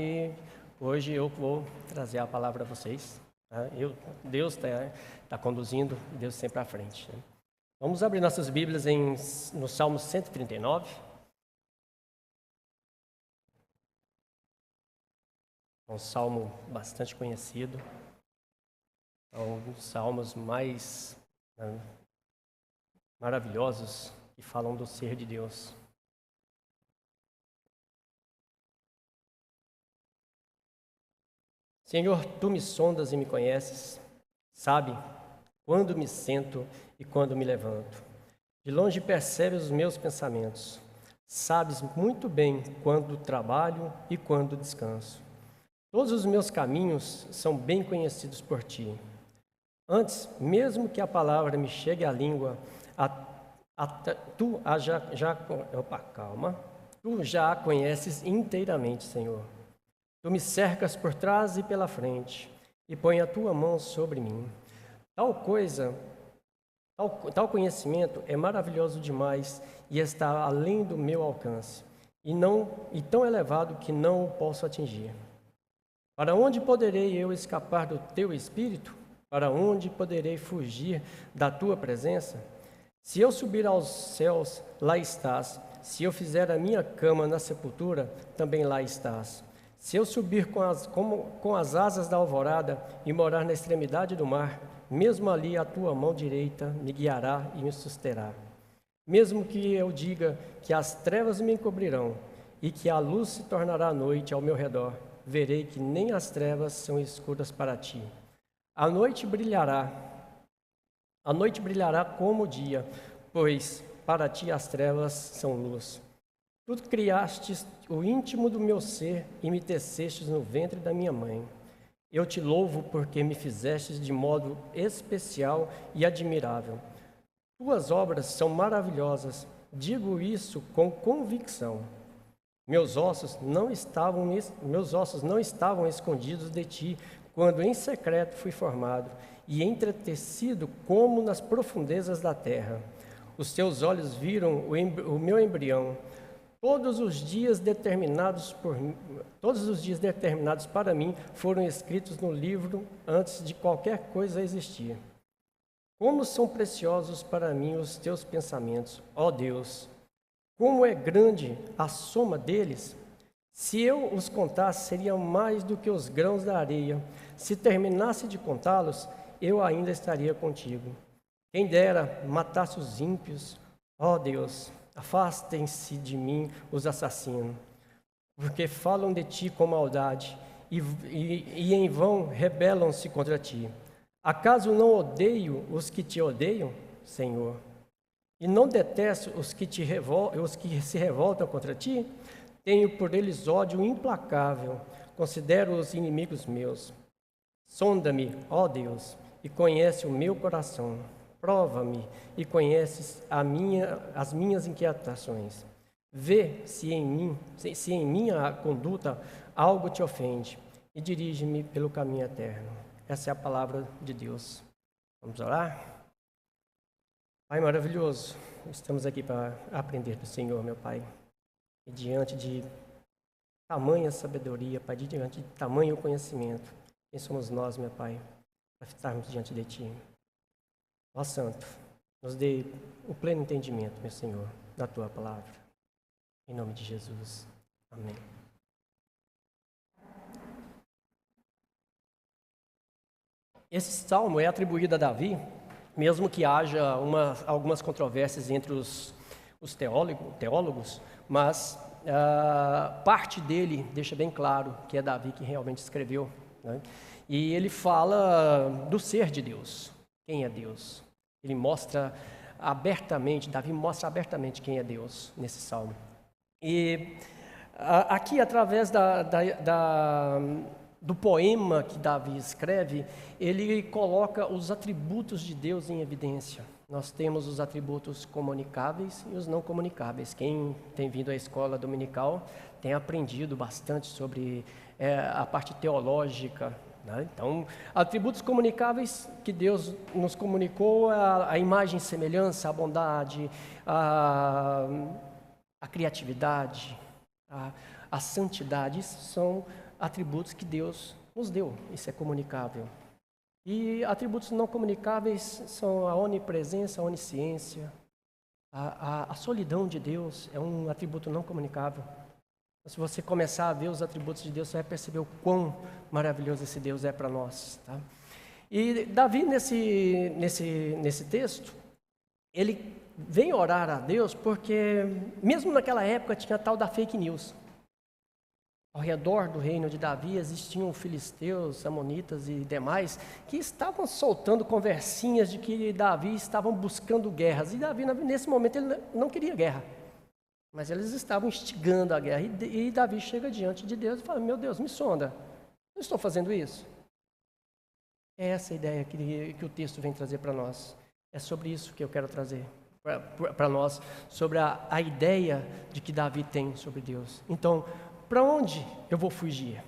E hoje eu vou trazer a palavra a vocês. Tá? Deus está conduzindo, Deus sempre à frente. Né? Vamos abrir nossas Bíblias no Salmo 139. É um salmo bastante conhecido. É um dos salmos mais maravilhosos que falam do ser de Deus. Senhor, Tu me sondas e me conheces, sabe quando me sento e quando me levanto. De longe percebes os meus pensamentos, sabes muito bem quando trabalho e quando descanso. Todos os meus caminhos são bem conhecidos por Ti. Antes, mesmo que a palavra me chegue à língua, Tu já a conheces inteiramente, Senhor. Tu me cercas por trás e pela frente, e põe a Tua mão sobre mim. Tal conhecimento é maravilhoso demais e está além do meu alcance, e tão elevado que não o posso atingir. Para onde poderei eu escapar do Teu Espírito? Para onde poderei fugir da Tua presença? Se eu subir aos céus, lá estás. Se eu fizer a minha cama na sepultura, também lá estás. Se eu subir com as asas da alvorada e morar na extremidade do mar, mesmo ali a Tua mão direita me guiará e me susterá. Mesmo que eu diga que as trevas me encobrirão e que a luz se tornará noite ao meu redor, verei que nem as trevas são escuras para Ti. A noite brilhará como o dia, pois para Ti as trevas são luz. Tu criastes o íntimo do meu ser e me tecestes no ventre da minha mãe. Eu te louvo porque me fizestes de modo especial e admirável. Tuas obras são maravilhosas, digo isso com convicção. Meus ossos não estavam escondidos de Ti, quando em secreto fui formado e entretecido como nas profundezas da terra. Os Teus olhos viram o meu embrião. Todos os dias determinados para mim foram escritos no livro antes de qualquer coisa existir. Como são preciosos para mim os Teus pensamentos, ó Deus! Como é grande a soma deles! Se eu os contasse, seriam mais do que os grãos da areia. Se terminasse de contá-los, eu ainda estaria contigo. Quem dera matasse os ímpios, ó Deus! Afastem-se de mim os assassinos, porque falam de Ti com maldade e em vão rebelam-se contra Ti. Acaso não odeio os que Te odeiam, Senhor? E não detesto os que se revoltam contra Ti? Tenho por eles ódio implacável, considero-os inimigos meus. Sonda-me, ó Deus, e conhece o meu coração. Prova-me e conheces as minhas inquietações. Vê se em minha conduta algo te ofende e dirige-me pelo caminho eterno. Essa é a palavra de Deus. Vamos orar? Pai maravilhoso, estamos aqui para aprender do Senhor, meu Pai. E diante de tamanha sabedoria, Pai, diante de tamanho conhecimento, quem somos nós, meu Pai, para estarmos diante de Ti? Ó Santo, nos dê o pleno entendimento, meu Senhor, da Tua palavra. Em nome de Jesus. Amém. Esse salmo é atribuído a Davi, mesmo que haja algumas controvérsias entre os teólogos, mas parte dele deixa bem claro que é Davi que realmente escreveu, né? E ele fala do ser de Deus. Quem é Deus? Davi mostra abertamente quem é Deus nesse salmo. E aqui, através do poema que Davi escreve, ele coloca os atributos de Deus em evidência. Nós temos os atributos comunicáveis e os não comunicáveis. Quem tem vindo à escola dominical tem aprendido bastante sobre a parte teológica. Então, atributos comunicáveis que Deus nos comunicou, a imagem e semelhança, a bondade, a criatividade, a santidade, isso são atributos que Deus nos deu. Isso é comunicável. E atributos não comunicáveis são a onipresença, a onisciência, a solidão de Deus é um atributo não comunicável. Se você começar a ver os atributos de Deus, você vai perceber o quão maravilhoso esse Deus é para nós. Tá? E Davi, nesse texto, ele vem orar a Deus porque, mesmo naquela época, tinha a tal da fake news. Ao redor do reino de Davi existiam filisteus, amonitas e demais que estavam soltando conversinhas de que Davi estavam buscando guerras. E Davi, nesse momento, ele não queria guerra. Mas eles estavam instigando a guerra. E Davi chega diante de Deus e fala: meu Deus, me sonda. Eu estou fazendo isso? É essa a ideia que o texto vem trazer para nós. É sobre isso que eu quero trazer para nós, sobre a ideia de que Davi tem sobre Deus. Então, para onde eu vou fugir?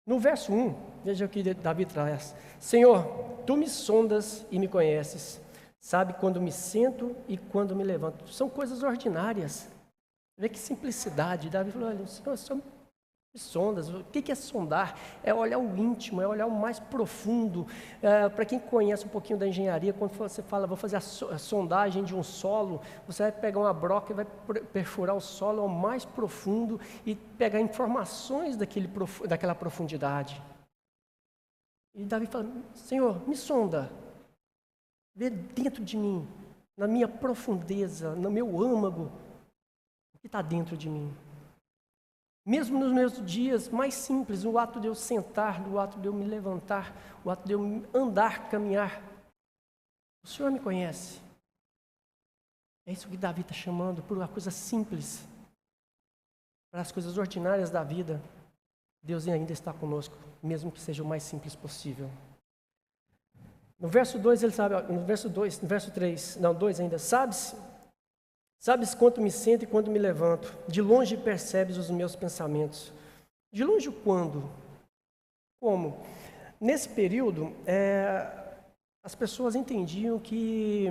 No verso 1, veja o que Davi traz. Senhor, tu me sondas e me conheces. Sabe quando me sento e quando me levanto. São coisas ordinárias. Vê que simplicidade. Davi falou: olha, Senhor me sondas. O que é sondar? É olhar o íntimo, é olhar o mais profundo. Para quem conhece um pouquinho da engenharia, quando você fala, vou fazer a sondagem de um solo, você vai pegar uma broca e vai perfurar o solo ao mais profundo e pegar informações daquela profundidade. E Davi fala: Senhor, me sonda. Vê dentro de mim, na minha profundeza, no meu âmago, o que está dentro de mim. Mesmo nos meus dias mais simples, o ato de eu sentar, o ato de eu me levantar, o ato de eu andar, caminhar, o Senhor me conhece. É isso que Davi está chamando por uma coisa simples, para as coisas ordinárias da vida. Deus ainda está conosco, mesmo que seja o mais simples possível. No verso 2, ele sabe, no verso 3, não, 2 ainda, sabes quanto me sento e quando me levanto, de longe percebes os meus pensamentos. De longe quando? Como? Nesse período, as pessoas entendiam que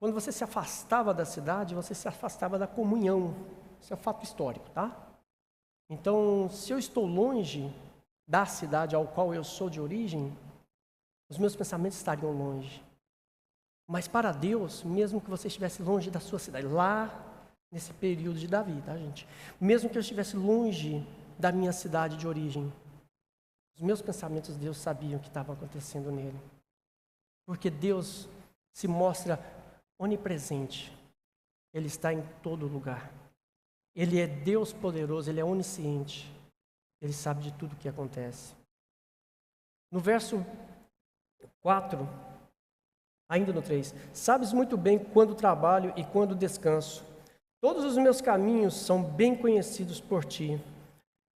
quando você se afastava da cidade, você se afastava da comunhão. Isso é um fato histórico, tá? Então, se eu estou longe da cidade ao qual eu sou de origem, os meus pensamentos estariam longe. Mas para Deus, mesmo que você estivesse longe da sua cidade, lá nesse período de Davi, tá, gente? Mesmo que eu estivesse longe da minha cidade de origem, os meus pensamentos, Deus sabia o que estava acontecendo nele. Porque Deus se mostra onipresente. Ele está em todo lugar. Ele é Deus poderoso, Ele é onisciente. Ele sabe de tudo o que acontece. No verso 4, ainda no 3, sabes muito bem quando trabalho e quando descanso. Todos os meus caminhos são bem conhecidos por ti.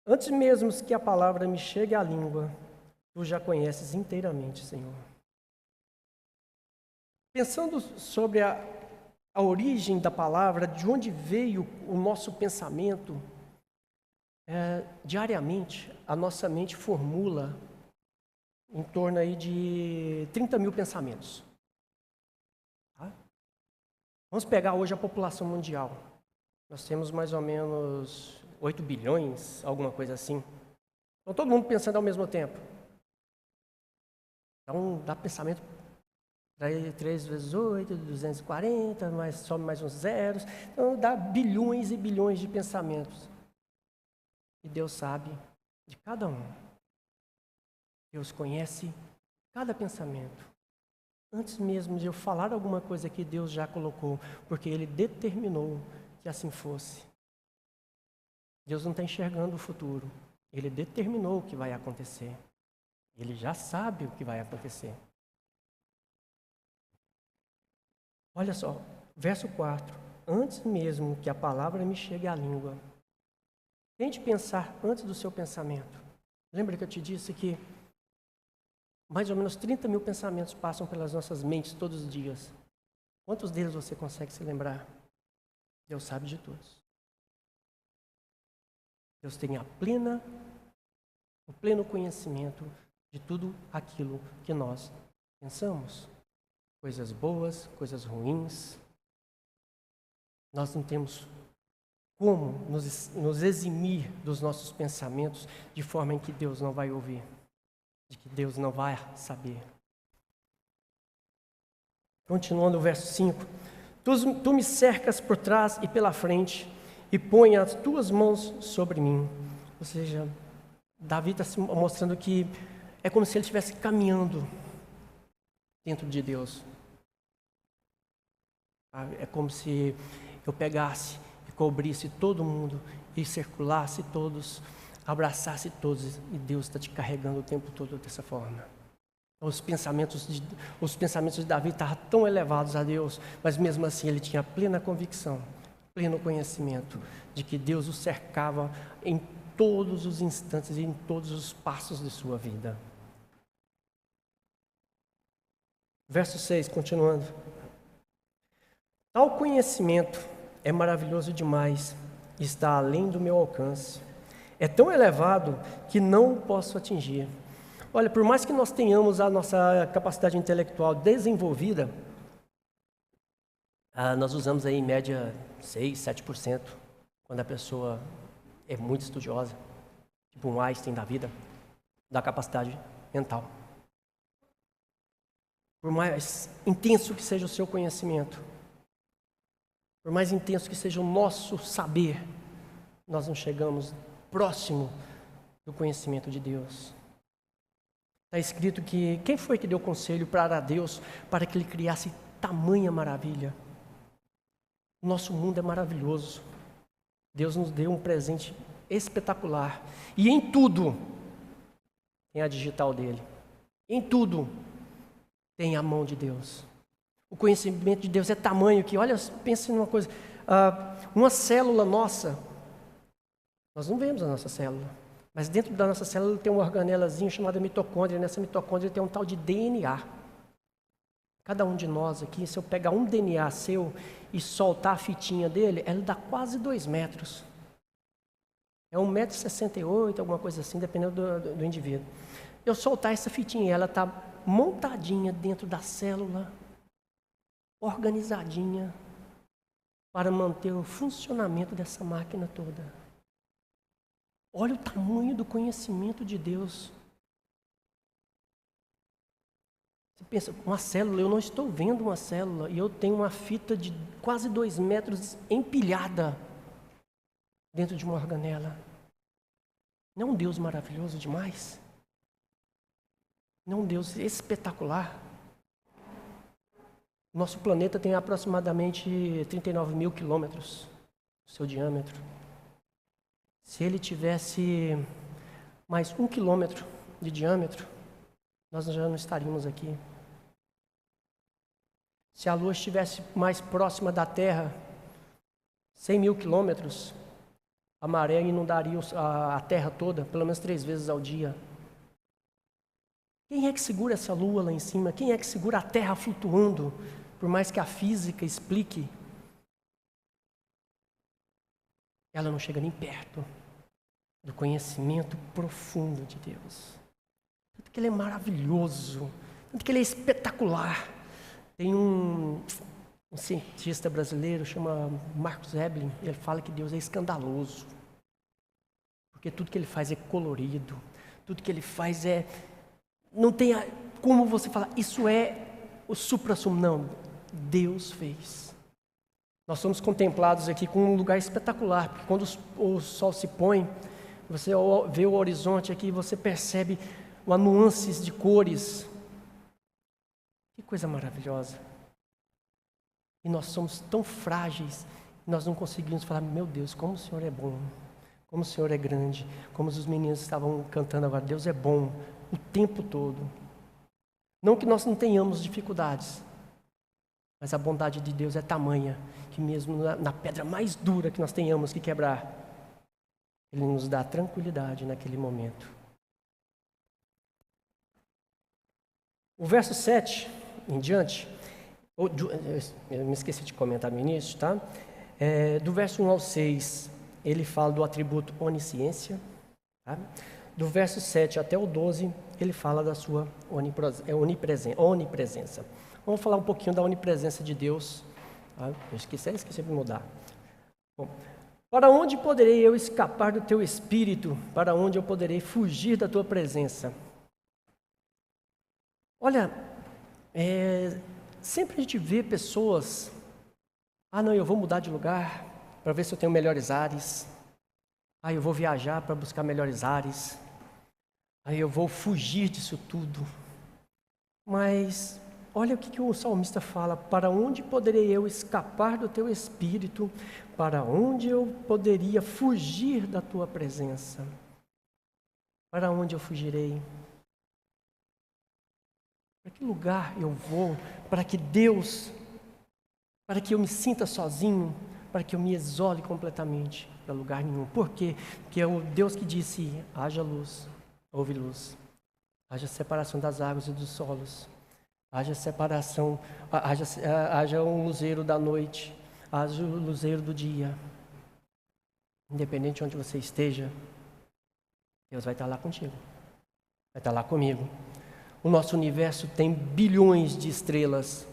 Antes mesmo que a palavra me chegue à língua, tu já conheces inteiramente, Senhor. Pensando sobre a origem da palavra, de onde veio o nosso pensamento, diariamente a nossa mente formula em torno aí de 30 mil pensamentos. Tá? Vamos pegar hoje a população mundial. Nós temos mais ou menos 8 bilhões, alguma coisa assim. Então todo mundo pensando ao mesmo tempo. Então dá pensamento para 3 vezes 8, 240, mas some mais uns zeros. Então dá bilhões e bilhões de pensamentos. E Deus sabe de cada um. Deus conhece cada pensamento. Antes mesmo de eu falar alguma coisa que Deus já colocou, porque Ele determinou que assim fosse. Deus não está enxergando o futuro. Ele determinou o que vai acontecer. Ele já sabe o que vai acontecer. Olha só, verso 4. Antes mesmo que a palavra me chegue à língua. Tente pensar antes do seu pensamento. Lembra que eu te disse que mais ou menos 30 mil pensamentos passam pelas nossas mentes todos os dias. Quantos deles você consegue se lembrar? Deus sabe de todos. Deus tem o pleno conhecimento de tudo aquilo que nós pensamos. Coisas boas, coisas ruins. Nós não temos como nos eximir dos nossos pensamentos de forma em que Deus não vai ouvir, de que Deus não vai saber. Continuando o verso 5. Tu me cercas por trás e pela frente e põe as tuas mãos sobre mim. Ou seja, Davi está se mostrando que é como se ele estivesse caminhando dentro de Deus. É como se eu pegasse e cobrisse todo mundo e circulasse todos, abraçasse todos, e Deus está te carregando o tempo todo dessa forma. Os pensamentos de Davi estavam tão elevados a Deus, mas mesmo assim ele tinha plena convicção, pleno conhecimento de que Deus o cercava em todos os instantes e em todos os passos de sua vida. Verso 6, continuando. Tal conhecimento é maravilhoso demais, está além do meu alcance. É tão elevado que não o posso atingir. Olha, por mais que nós tenhamos a nossa capacidade intelectual desenvolvida, nós usamos aí em média 6, 7%, quando a pessoa é muito estudiosa, tipo um Einstein da vida, da capacidade mental. Por mais intenso que seja o seu conhecimento, por mais intenso que seja o nosso saber, nós não chegamos próximo do conhecimento de Deus. Está escrito que quem foi que deu conselho para Deus para que Ele criasse tamanha maravilha? O nosso mundo é maravilhoso. Deus nos deu um presente espetacular. E em tudo tem a digital dele. Em tudo tem a mão de Deus. O conhecimento de Deus é tamanho que, olha, pense numa coisa. Uma célula nossa, nós não vemos a nossa célula. Mas dentro da nossa célula tem uma organelazinha chamada mitocôndria. Nessa mitocôndria tem um tal de DNA. Cada um de nós aqui, se eu pegar um DNA seu e soltar a fitinha dele, ela dá quase 2 metros. É 1,68 m, alguma coisa assim, dependendo do indivíduo. Eu soltar essa fitinha, ela está montadinha dentro da célula, organizadinha, para manter o funcionamento dessa máquina toda. Olha o tamanho do conhecimento de Deus. Você pensa, uma célula, eu não estou vendo uma célula e eu tenho uma fita de quase 2 metros empilhada dentro de uma organela. Não é um Deus maravilhoso demais? Não é um Deus espetacular? Nosso planeta tem aproximadamente 39 mil quilômetros, o seu diâmetro. Se ele tivesse mais 1 quilômetro de diâmetro, nós já não estaríamos aqui. Se a Lua estivesse mais próxima da Terra, 100 mil quilômetros, a maré inundaria a Terra toda, pelo menos 3 vezes ao dia. Quem é que segura essa Lua lá em cima? Quem é que segura a Terra flutuando? Por mais que a física explique, ela não chega nem perto do conhecimento profundo de Deus. Tanto que Ele é maravilhoso, tanto que Ele é espetacular. Tem um cientista brasileiro, chama Marcos Eblin, ele fala que Deus é escandaloso. Porque tudo que Ele faz é colorido, tudo que Ele faz é... Não tem como você falar, isso é o supra-sumo. Não, Deus fez. Nós somos contemplados aqui com um lugar espetacular, porque quando o sol se põe, você vê o horizonte aqui e você percebe uma nuances de cores. Que coisa maravilhosa. E nós somos tão frágeis, nós não conseguimos falar, meu Deus, como o Senhor é bom, como o Senhor é grande, como os meninos estavam cantando agora, Deus é bom o tempo todo. Não que nós não tenhamos dificuldades, mas a bondade de Deus é tamanha que mesmo na pedra mais dura que nós tenhamos que quebrar, Ele nos dá tranquilidade naquele momento. O verso 7 em diante, eu me esqueci de comentar no início, tá? Do verso 1 ao 6, ele fala do atributo onisciência, tá? Do verso 7 até o 12, ele fala da sua onipresença. Vamos falar um pouquinho da onipresença de Deus. Tá? Eu esqueci de mudar. Bom, Para onde poderei eu escapar do teu espírito? Para onde eu poderei fugir da tua presença? Olha, sempre a gente vê pessoas, não, eu vou mudar de lugar para ver se eu tenho melhores ares. Eu vou viajar para buscar melhores ares. Eu vou fugir disso tudo. Mas olha o que o salmista fala: para onde poderei eu escapar do teu espírito? Para onde eu poderia fugir da tua presença? Para onde eu fugirei? Para que lugar eu vou? Para que eu me sinta sozinho, para que eu me isole completamente para lugar nenhum. Por quê? Porque é o Deus que disse: haja luz, houve luz. Haja separação das águas e dos solos. Haja separação, haja um luzeiro da noite, haja um luzeiro do dia. Independente de onde você esteja, Deus vai estar lá contigo. Vai estar lá comigo. O nosso universo tem bilhões de estrelas.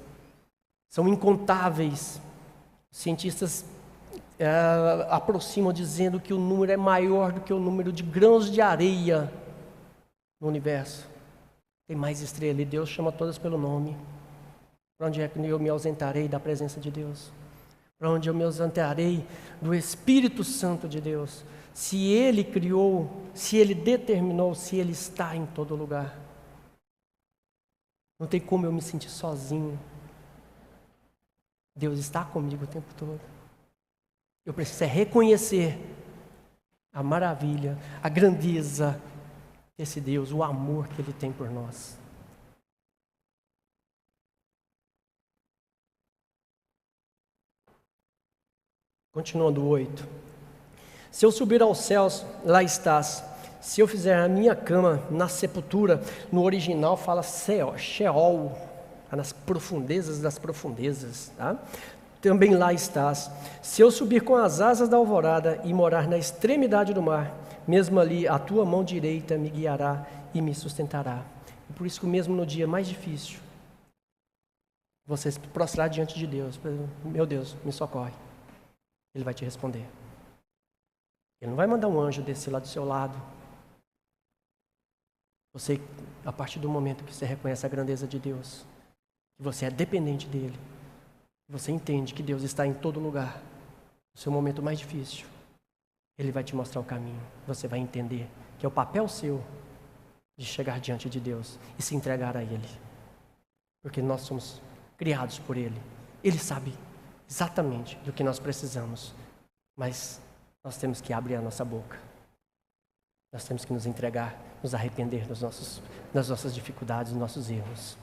São incontáveis. Cientistas aproximam dizendo que o número é maior do que o número de grãos de areia no universo. Tem mais estrelas e Deus chama todas pelo nome. Para onde é que eu me ausentarei da presença de Deus? Para onde eu me ausentarei do Espírito Santo de Deus? Se Ele criou, se Ele determinou, se Ele está em todo lugar. Não tem como eu me sentir sozinho. Deus está comigo o tempo todo. Eu preciso reconhecer a maravilha, a grandeza desse Deus, o amor que Ele tem por nós. Continuando o 8. Se eu subir aos céus, lá estás. Se eu fizer a minha cama na sepultura, no original fala Sheol, nas profundezas das profundezas, tá? Também lá estás. Se eu subir com as asas da alvorada e morar na extremidade do mar, mesmo ali a tua mão direita me guiará e me sustentará. E por isso que mesmo no dia mais difícil, você se prostrar diante de Deus, meu Deus, me socorre. Ele vai te responder. Ele não vai mandar um anjo descer lá do seu lado. Você, a partir do momento que você reconhece a grandeza de Deus, que você é dependente dele, você entende que Deus está em todo lugar, no seu momento mais difícil, Ele vai te mostrar o caminho. Você vai entender que é o papel seu de chegar diante de Deus e se entregar a Ele. Porque nós somos criados por Ele. Ele sabe exatamente do que nós precisamos, mas nós temos que abrir a nossa boca. Nós temos que nos entregar, nos arrepender das nossas dificuldades, dos nossos erros.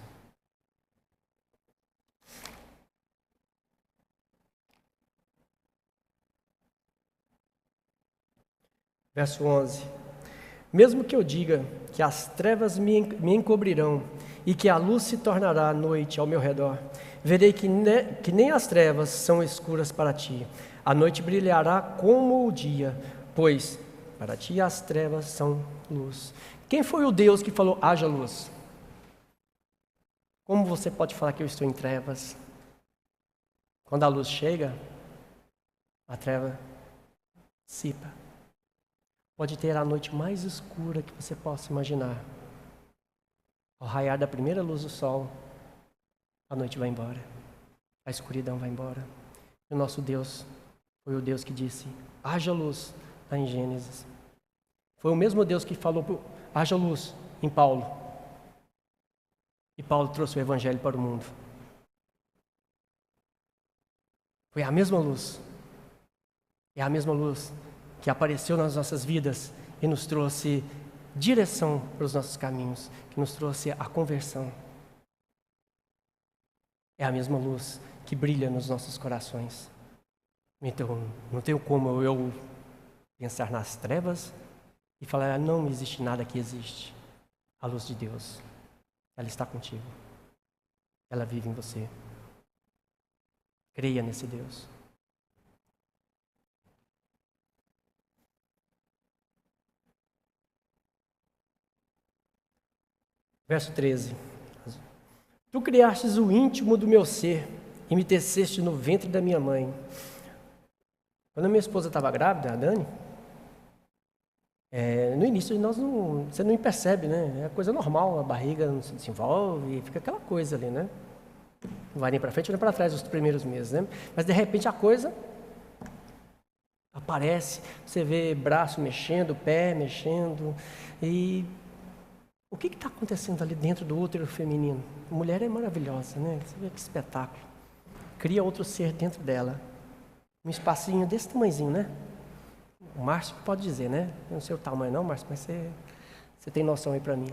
Verso 11. Mesmo que eu diga que as trevas me encobrirão e que a luz se tornará noite ao meu redor, verei que nem as trevas são escuras para ti. A noite brilhará como o dia, pois para ti as trevas são luz. Quem foi o Deus que falou, haja luz? Como você pode falar que eu estou em trevas? Quando a luz chega, a treva dissipa. Pode ter a noite mais escura que você possa imaginar. Ao raiar da primeira luz do sol, a noite vai embora. A escuridão vai embora. E o nosso Deus foi o Deus que disse, haja luz, lá em Gênesis. Foi o mesmo Deus que falou, haja luz, em Paulo. E Paulo trouxe o Evangelho para o mundo. Foi a mesma luz. É a mesma luz que apareceu nas nossas vidas e nos trouxe direção para os nossos caminhos, que nos trouxe a conversão. É a mesma luz que brilha nos nossos corações. Então, não tenho como eu pensar nas trevas e falar, não existe nada que existe. A luz de Deus, ela está contigo. Ela vive em você. Creia nesse Deus. Verso 13. Tu criastes o íntimo do meu ser e me teceste no ventre da minha mãe. Quando a minha esposa estava grávida, a Dani, no início você não percebe, né? É coisa normal, a barriga não se desenvolve, fica aquela coisa ali, né? Não vai nem para frente nem para trás os primeiros meses, né? Mas de repente a coisa aparece, você vê braço mexendo, pé mexendo, e o que está acontecendo ali dentro do útero feminino? A mulher é maravilhosa, né? Você vê que espetáculo. Cria outro ser dentro dela. Um espacinho desse tamanhozinho, né? O Márcio pode dizer, né? Eu não sei o tamanho não, Márcio, mas você tem noção aí para mim.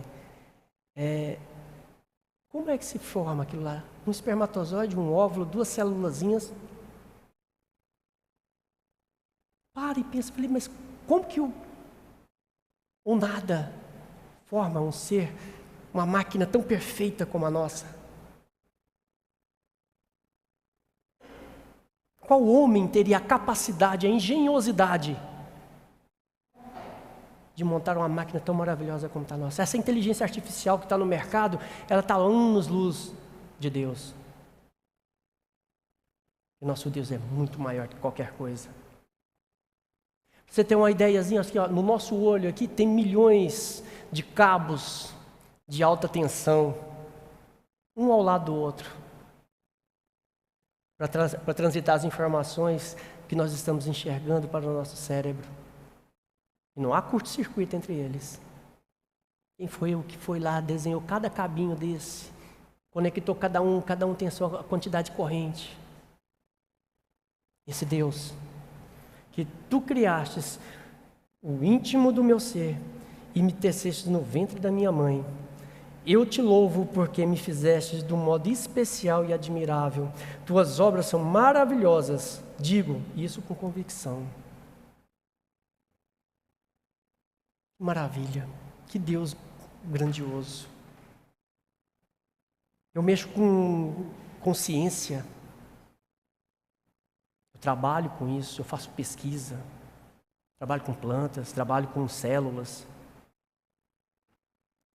Como é que se forma aquilo lá? Um espermatozoide, um óvulo, 2 célulazinhas. Para e pensa, mas como que o nada forma um ser, uma máquina tão perfeita como a nossa? Qual homem teria a capacidade, a engenhosidade de montar uma máquina tão maravilhosa como a nossa? Essa inteligência artificial que está no mercado, ela está anos-luz de Deus. E nosso Deus é muito maior que qualquer coisa. Você tem uma ideiazinha assim, ó, no nosso olho aqui tem milhões de cabos de alta tensão, um ao lado do outro, para transitar as informações que nós estamos enxergando para o nosso cérebro. E não há curto-circuito entre eles. Quem foi o que foi lá, desenhou cada cabinho desse, conectou cada um tem a sua quantidade de corrente. Esse Deus que tu criastes o íntimo do meu ser e me tecestes no ventre da minha mãe. Eu te louvo porque me fizestes de um modo especial e admirável. Tuas obras são maravilhosas. Digo isso com convicção. Que maravilha. Que Deus grandioso. Eu mexo com ciência. Trabalho com isso, eu faço pesquisa, trabalho com plantas, trabalho com células.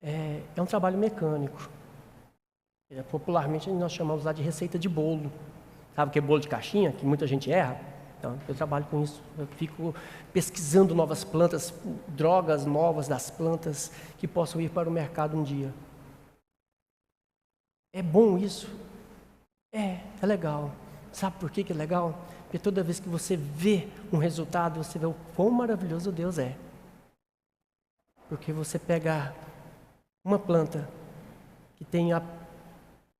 É um trabalho mecânico. Popularmente nós chamamos lá de receita de bolo. Sabe o que é bolo de caixinha, que muita gente erra? Então, eu trabalho com isso. Eu fico pesquisando novas plantas, drogas novas das plantas que possam ir para o mercado um dia. É bom isso? É legal. Sabe por que é legal? Porque toda vez que você vê um resultado, você vê o quão maravilhoso Deus é. Porque você pega uma planta que tem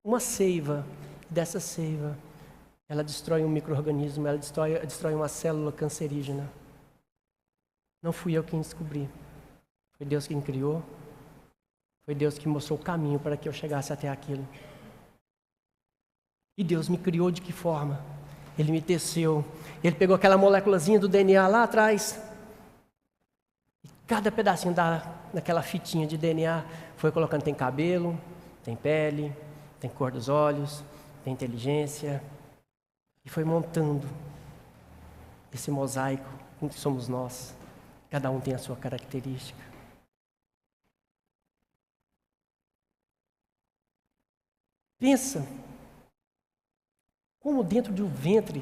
uma seiva, dessa seiva, ela destrói um micro-organismo, ela destrói uma célula cancerígena. Não fui eu quem descobri. Foi Deus quem criou. Foi Deus que mostrou o caminho para que eu chegasse até aquilo. E Deus me criou de que forma? Ele me teceu. Ele pegou aquela moléculazinha do DNA lá atrás. E cada pedacinho daquela fitinha de DNA foi colocando. Tem cabelo, tem pele, tem cor dos olhos, tem inteligência. E foi montando esse mosaico que somos nós. Cada um tem a sua característica. Pensa. Como dentro de um ventre,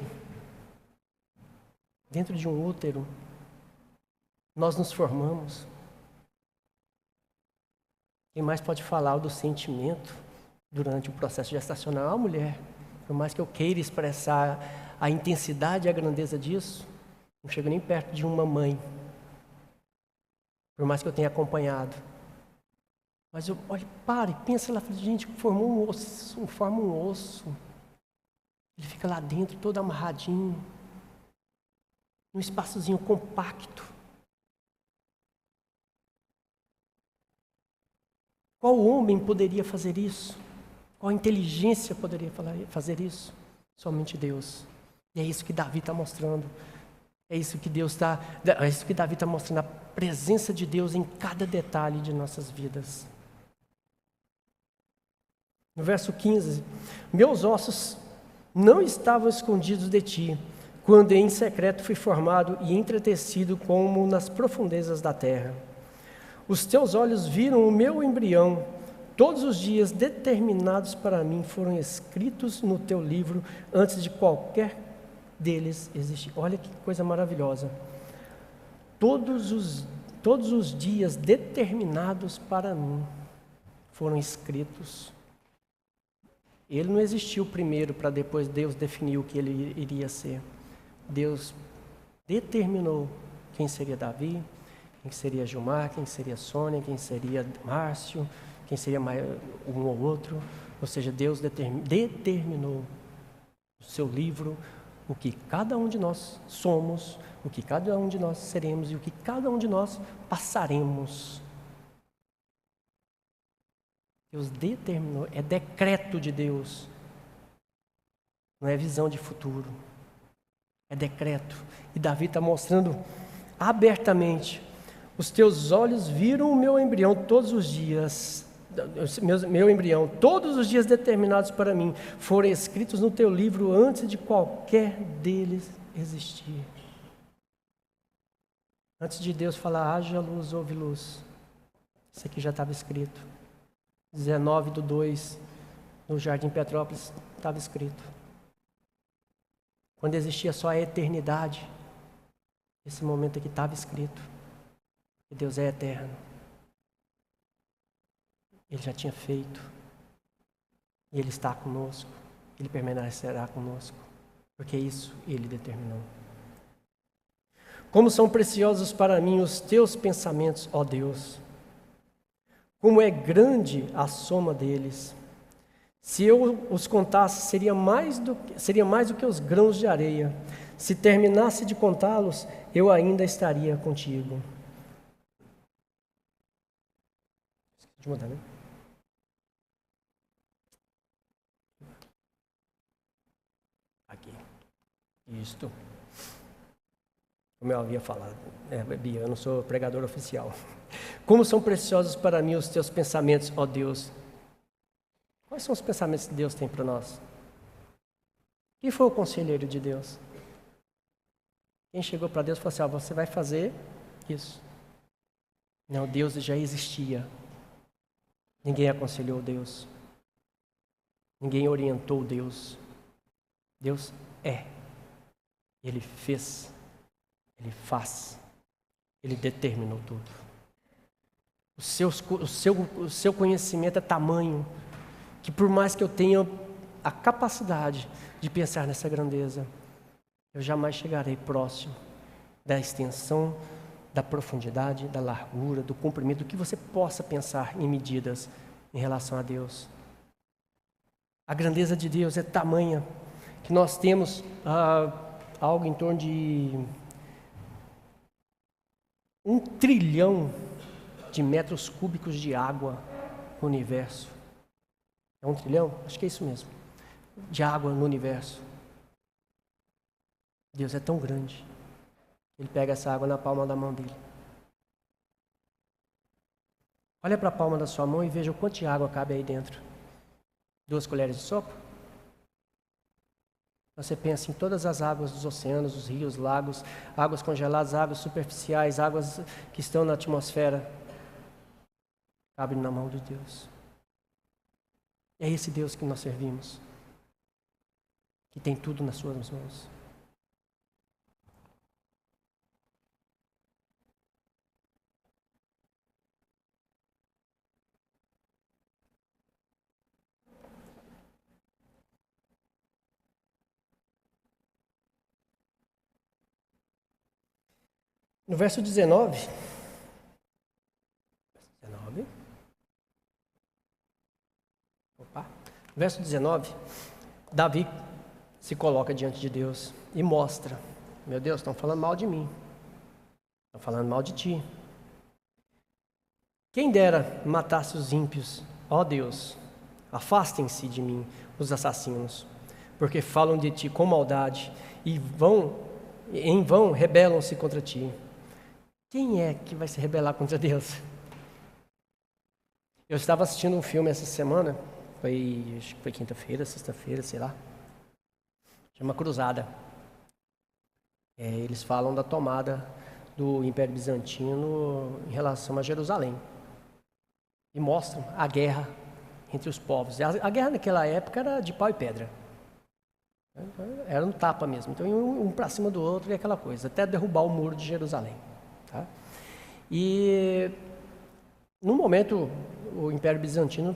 dentro de um útero, nós nos formamos. Quem mais pode falar do sentimento durante o processo gestacional? A mulher. Por mais que eu queira expressar a intensidade e a grandeza disso, não chego nem perto de uma mãe. Por mais que eu tenha acompanhado. Mas eu olho, para e pensa lá, gente, forma um osso. Ele fica lá dentro, todo amarradinho, num espaçozinho compacto. Qual homem poderia fazer isso? Qual inteligência poderia fazer isso? Somente Deus. E é isso que Davi está mostrando. É isso que Davi está mostrando, a presença de Deus em cada detalhe de nossas vidas. No verso 15, meus ossos não estavam escondidos de ti, quando em secreto fui formado e entretecido como nas profundezas da terra. Os teus olhos viram o meu embrião, todos os dias determinados para mim foram escritos no teu livro antes de qualquer deles existir. Olha que coisa maravilhosa. Todos os dias determinados para mim foram escritos. Ele não existiu primeiro para depois Deus definir o que ele iria ser. Deus determinou quem seria Davi, quem seria Gilmar, quem seria Sônia, quem seria Márcio, quem seria um ou outro. Ou seja, Deus determinou no seu livro o que cada um de nós somos, o que cada um de nós seremos e o que cada um de nós passaremos. Deus determinou, é decreto de Deus. Não é visão de futuro, é decreto. E Davi está mostrando abertamente: os teus olhos viram o meu embrião todos os dias, meu embrião, todos os dias determinados para mim, foram escritos no teu livro antes de qualquer deles existir. Antes de Deus falar, haja luz, houve luz. Isso aqui já estava escrito. 19/2, no Jardim Petrópolis, estava escrito. Quando existia só a eternidade, esse momento aqui estava escrito. E Deus é eterno. Ele já tinha feito. E Ele está conosco. Ele permanecerá conosco. Porque isso Ele determinou. Como são preciosos para mim os teus pensamentos, ó Deus. Como é grande a soma deles. Se eu os contasse, seria mais do que os grãos de areia. Se terminasse de contá-los, eu ainda estaria contigo. Esqueci de mudar, né? Aqui. Isto. Como eu havia falado, Bia, eu não sou pregador oficial. Como são preciosos para mim os teus pensamentos, ó Deus. Quais são os pensamentos que Deus tem para nós? Quem foi o conselheiro de Deus? Quem chegou para Deus e falou assim, você vai fazer isso. Não, Deus já existia. Ninguém aconselhou Deus. Ninguém orientou Deus. Deus é. Ele fez. Ele faz. Ele determinou tudo. O seu conhecimento é tamanho que por mais que eu tenha a capacidade de pensar nessa grandeza, eu jamais chegarei próximo da extensão, da profundidade, da largura, do comprimento, do que você possa pensar em medidas em relação a Deus. A grandeza de Deus é tamanha que nós temos algo em torno de 1 trilhão de metros cúbicos de água no universo. É 1 trilhão? Acho que é isso mesmo. De água no universo. Deus é tão grande. Ele pega essa água na palma da mão dele. Olha para a palma da sua mão e veja o quanto de água cabe aí dentro. 2 colheres de sopa? Você pensa em todas as águas dos oceanos, dos rios, lagos, águas congeladas, águas superficiais, águas que estão na atmosfera. Cabe na mão de Deus. É esse Deus que nós servimos, que tem tudo nas suas mãos. No verso 19, verso 19, Davi se coloca diante de Deus e mostra: meu Deus, estão falando mal de mim, estão falando mal de ti. Quem dera matasse os ímpios, ó Deus, afastem-se de mim os assassinos, porque falam de ti com maldade e em vão rebelam-se contra ti. Quem é que vai se rebelar contra Deus? Eu estava assistindo um filme essa semana, acho que foi quinta-feira, sexta-feira, sei lá. Chama Cruzada. Eles falam da tomada do Império Bizantino em relação a Jerusalém. E mostram a guerra entre os povos. A guerra naquela época era de pau e pedra. Era um tapa mesmo. Então, um para cima do outro e aquela coisa, até derrubar o muro de Jerusalém. Tá? E, no momento, o Império Bizantino,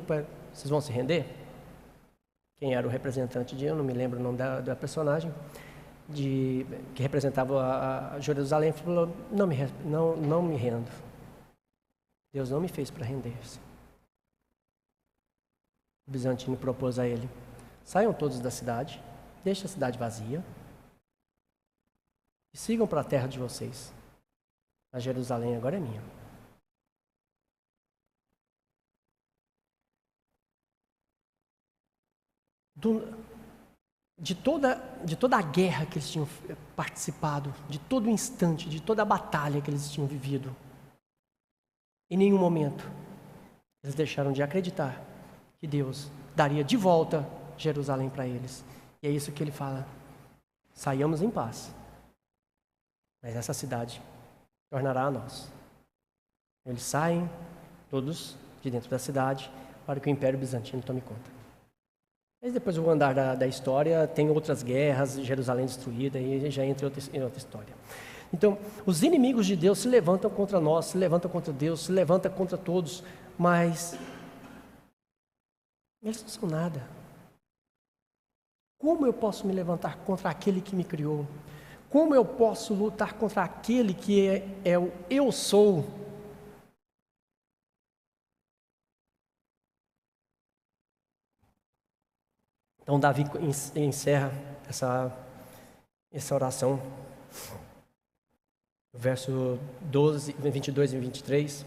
vocês vão se render? Quem era o representante eu não me lembro o nome da personagem, que representava a Jerusalém, falou, não me rendo. Deus não me fez para render-se. O Bizantino propôs a ele, saiam todos da cidade, deixem a cidade vazia e sigam para a terra de vocês. A Jerusalém agora é minha. De toda a guerra que eles tinham participado, de todo o instante, de toda a batalha que eles tinham vivido, em nenhum momento eles deixaram de acreditar que Deus daria de volta Jerusalém para eles. E é isso que ele fala, saiamos em paz, mas essa cidade tornará a nós. Eles saem, todos, de dentro da cidade, para que o Império Bizantino tome conta. Mas depois do andar da história, tem outras guerras, Jerusalém destruída, e já entra em outra história. Então, os inimigos de Deus se levantam contra nós, se levantam contra Deus, se levantam contra todos, mas eles não são nada. Como eu posso me levantar contra aquele que me criou? Como eu posso lutar contra aquele que é o eu sou? Então Davi encerra essa oração, verso 12, 22 e 23,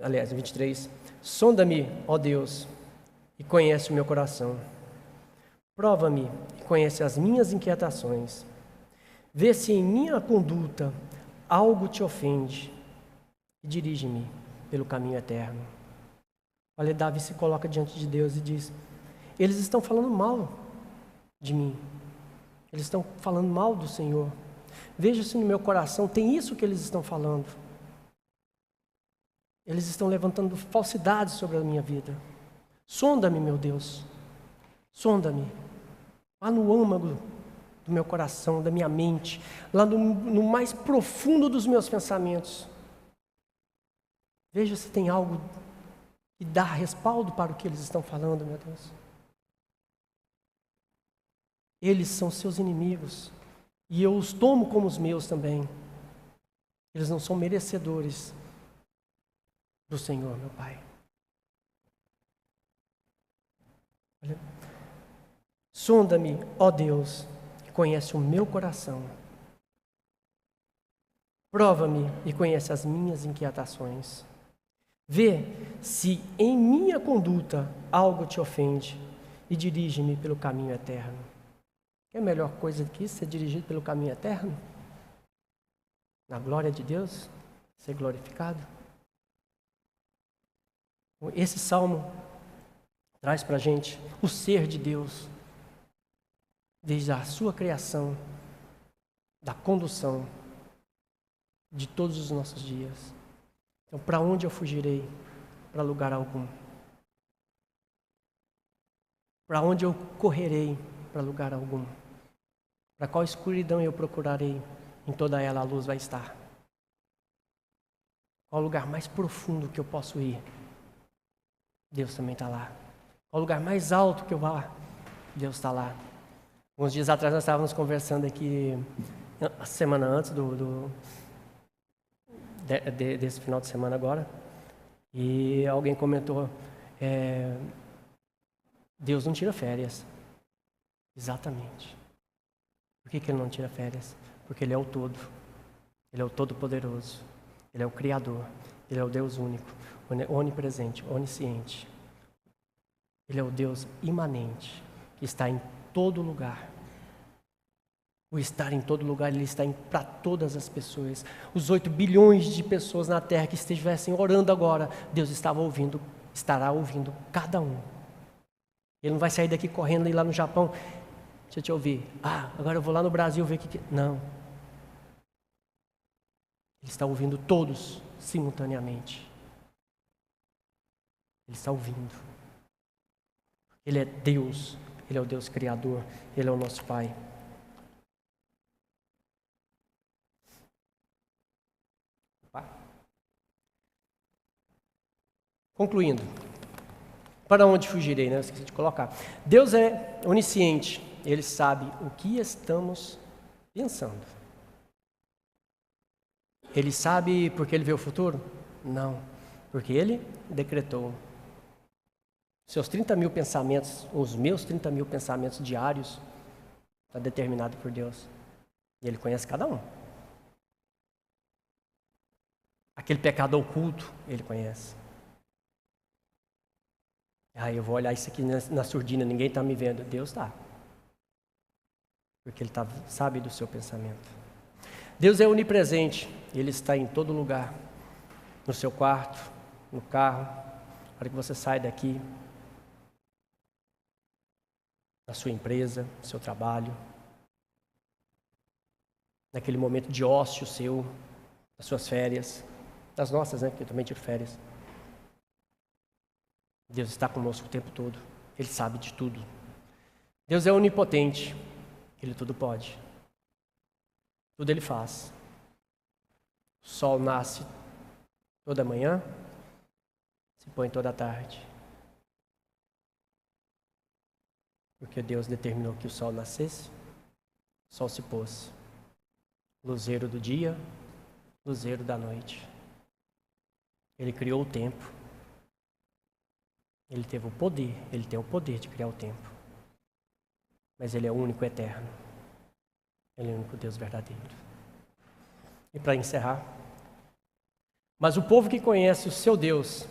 aliás, 23. Sonda-me, ó Deus, e conhece o meu coração. Prova-me e conhece as minhas inquietações. Vê se em minha conduta algo te ofende e dirige-me pelo caminho eterno. Olha, Davi se coloca diante de Deus e diz, eles estão falando mal de mim. Eles estão falando mal do Senhor. Veja se no meu coração tem isso que eles estão falando. Eles estão levantando falsidades sobre a minha vida. Sonda-me, meu Deus. Sonda-me. Lá no âmago do meu coração, da minha mente. Lá no mais profundo dos meus pensamentos. Veja se tem algo que dá respaldo para o que eles estão falando, meu Deus. Eles são seus inimigos. E eu os tomo como os meus também. Eles não são merecedores do Senhor, meu Pai. Sonda-me, ó Deus, e conhece o meu coração. Prova-me e conhece as minhas inquietações. Vê se em minha conduta algo te ofende e dirige-me pelo caminho eterno. Que é a melhor coisa do que isso, ser dirigido pelo caminho eterno? Na glória de Deus, ser glorificado. Esse salmo traz para a gente o ser de Deus, desde a sua criação, da condução de todos os nossos dias. Então, para onde eu fugirei? Para lugar algum. Para onde eu correrei? Para lugar algum. Para qual escuridão eu procurarei? Em toda ela a luz vai estar. Qual o lugar mais profundo que eu posso ir? Deus também está lá. Qual o lugar mais alto que eu vá? Deus está lá. Alguns dias atrás nós estávamos conversando aqui, a semana antes desse final de semana agora, e alguém comentou, Deus não tira férias. Exatamente. Por que Ele não tira férias? Porque Ele é o todo. Ele é o Todo-Poderoso. Ele é o Criador. Ele é o Deus único, onipresente, onisciente. Ele é o Deus imanente, que está em todo lugar. O estar em todo lugar, Ele está para todas as pessoas. Os 8 bilhões de pessoas na Terra que estivessem orando agora, Deus estará ouvindo cada um. Ele não vai sair daqui correndo e ir lá no Japão, deixa eu te ouvir. Agora eu vou lá no Brasil ver o que... Não. Ele está ouvindo todos simultaneamente. Ele está ouvindo. Ele é Deus Ele é o Deus Criador, Ele é o nosso Pai. Concluindo, para onde fugirei, né? Eu esqueci de colocar. Deus é onisciente, Ele sabe o que estamos pensando. Ele sabe porque Ele vê o futuro? Não, porque Ele decretou. Seus 30.000 pensamentos, os meus 30.000 pensamentos diários, está determinado por Deus. E Ele conhece cada um. Aquele pecado oculto, Ele conhece. Eu vou olhar isso aqui na surdina, ninguém está me vendo. Deus está. Porque Ele sabe do seu pensamento. Deus é onipresente, Ele está em todo lugar. No seu quarto, no carro, na hora que você sai daqui, na sua empresa, no seu trabalho, naquele momento de ócio seu, nas suas férias, nas nossas, né, que eu também tiro férias. Deus está conosco o tempo todo, Ele sabe de tudo. Deus é onipotente, Ele tudo pode, tudo Ele faz. O sol nasce toda manhã, se põe toda tarde. Porque Deus determinou que o sol nascesse, o sol se pôs. Luzeiro do dia, luzeiro da noite. Ele criou o tempo. Ele teve o poder, Ele tem o poder de criar o tempo. Mas Ele é o único eterno. Ele é o único Deus verdadeiro. E para encerrar, mas o povo que conhece o seu Deus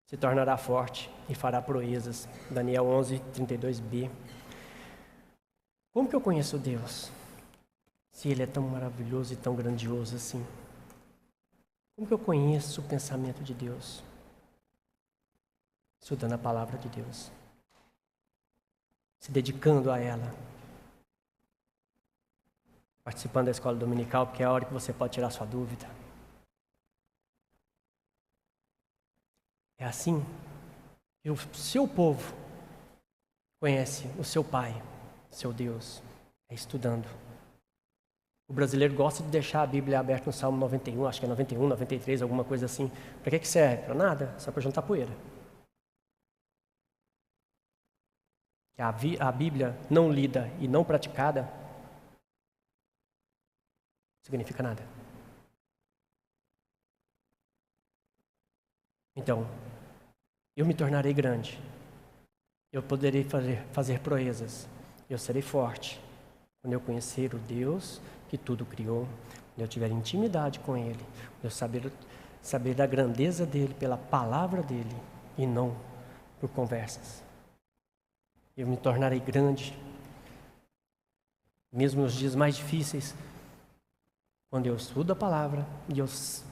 se tornará forte e fará proezas. Daniel 11, 32b. Como que eu conheço Deus? Se Ele é tão maravilhoso e tão grandioso assim. Como que eu conheço o pensamento de Deus? Estudando a palavra de Deus. Se dedicando a ela. Participando da escola dominical, porque é a hora que você pode tirar sua dúvida. É assim que o seu povo conhece o seu Pai, o seu Deus, é estudando. O brasileiro gosta de deixar a Bíblia aberta no Salmo 91, acho que é 91, 93, alguma coisa assim. Para que serve? Para nada, só para juntar poeira. A Bíblia não lida e não praticada não significa nada. Então, eu me tornarei grande. Eu poderei fazer proezas. Eu serei forte. Quando eu conhecer o Deus que tudo criou, quando eu tiver intimidade com Ele, quando eu saber da grandeza dEle pela palavra dEle e não por conversas. Eu me tornarei grande, mesmo nos dias mais difíceis, quando eu estudo a palavra e eu